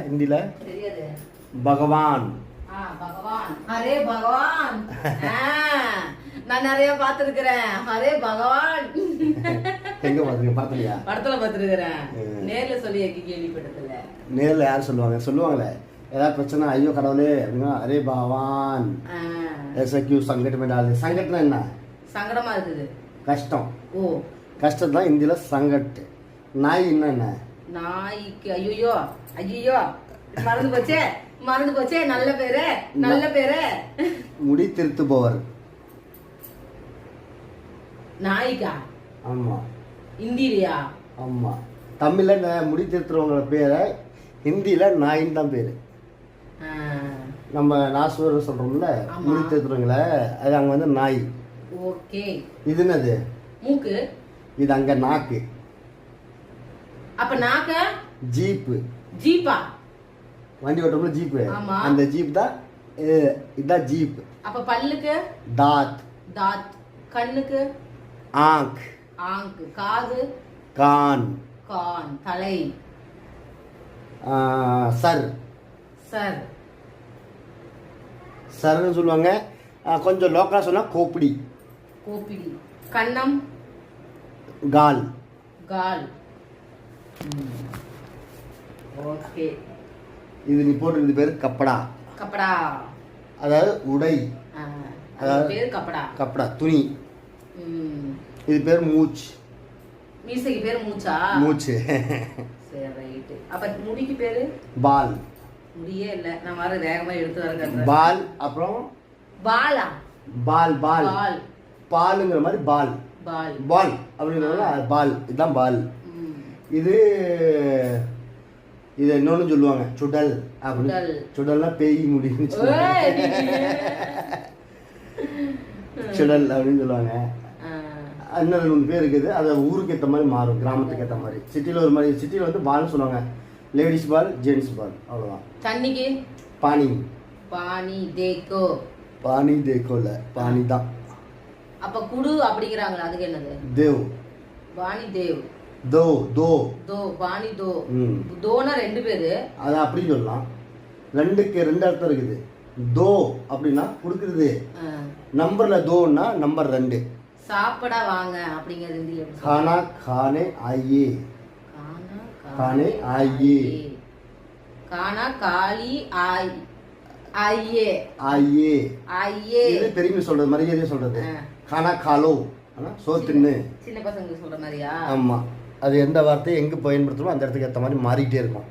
हिंदीல பகவான். பகவான், அரே பகவான். நான் நிறைய பாத்துருக்கிறேன். அரே பகவான் எங்க பாத்துருக்க? பாத்தலையா? படத்துல பாத்துருக்கிறேன். நேர்ல சொல்லி கேள்விப்பட்டதில்ல. நேர்ல யார் சொல்லுவாங்களே ஏதாவது பிரச்சனை, ஐயோ கடவுளே அப்படின்னா அரே பகவான். ऐसा क्यों संकट में डाल दे? संकटனா என்ன? சங்கடமா இருக்குது, கஷ்டம். ஓ கஷ்டம் தான் ஹிந்தில சங்கட். நாய் என்ன? நாய்க்கு ஐயோ ஐயோ மறந்து போச்சே. நல்ல பேரு முடி திருத்துபவர். நாய்க்கா? ஆமா. ஹிந்திலியா? ஆமா. தமிழ்ல முடி திருத்துறவங்களோட பேரை ஹிந்தில நாயின்னு தான் பேரு. நம்ம நாசுவர் சொல்றோம்ல, முடி திருத்துறவங்கள, அது அங்க வந்து நாய். ஓகே. இது என்னது? மூக்கு. இது அங்க நாக்கு. அப்ப நாக்க? ஜீப். ஜீப்பா? வண்டி ஓட்டுறோம்ல ஜீப், அந்த ஜீப் தான் இதான் ஜீப். அப்ப பல்லுக்கு? தாத். தாத். கண்ணுக்கு? ஆங்க். ஆங்க். காது? கான். கான். தலை? சர். சர். சர்னு சொல்லுவாங்க. கொஞ்சம் லோக்கலா சொன்னா கோப்பிடி. கோப்பிடி. கண்ணம்? கால். கால். ஓகே. இது நீ போட்டு பேரு கப்படா. கப்படா அதாவது உடை. அதாவது பேர் கப்படா. கப்படா துணி. இது பேர் மூச்சு. மீசைக்கு பேர் மூச்சா? மூச்சு. சரி ரைட். அப்ப முடிக்கு பேரு? பால். முடியே இல்ல, நான் வர வேகமா எடுத்து வரேன். பால். அப்புறம் பாலா? பால். பால். பாலுங்கிற மாதிரி பால். பால். பால் அப்படிங்கிறத பால். இதுதான் பால். இது இன்னொன்னு சொல்லுவாங்க சுடல் அப்படின்னு. சுடல்னா பேய் முடின்னு சுடல் அப்படின்னு சொல்லுவாங்க. இன்னொரு 3 பேர் இருக்குது. அது ஊருக்கு ஏற்ற மாதிரி மாறும், கிராமத்துக்கு ஏற்ற மாதிரி. சிட்டியில் ஒரு மாதிரி, சிட்டியில் வந்து பால்னு சொல்லுவாங்க. லேடிஸ் பால், ஜென்ஸ் பால், அவ்வளோதான். தண்ணிக்கு? பானி. பானி தேக்கோ. பானி தேக்கோல பானி தான். அப்ப குடு அப்படிங்கிறாங்களா, அதுக்கு என்னது? தேவ். பானி தேவ். தோ தோ தோ பானி தோ. தோனா 2 பேரு, அது அப்படி சொல்லலாம். 2க்கு 2 அர்த்தம் இருக்குது. தோ அப்படின்னா கொடுக்குறது, நம்பர்ல தோன்னா நம்பர் 2. சாப்பிட வாங்க அப்படிங்கிறது ஹிந்தில எப்படி? खाना खाने आइए. खाने आइए. खाना காலி आइए. आइए. आइए. இது பெரியவங்க சொல்றது, மரியாதையா சொல்றது. खाना खा लो, சோ தின்னு. சின்ன பசங்க சொல்ற மாதிரியா? ஆமா. அது எந்த வார்த்தையை எங்க பயன்படுத்தணும் அந்த இடத்துக்கு ஏற்ற மாதிரி மாறிட்டே இருக்கும்.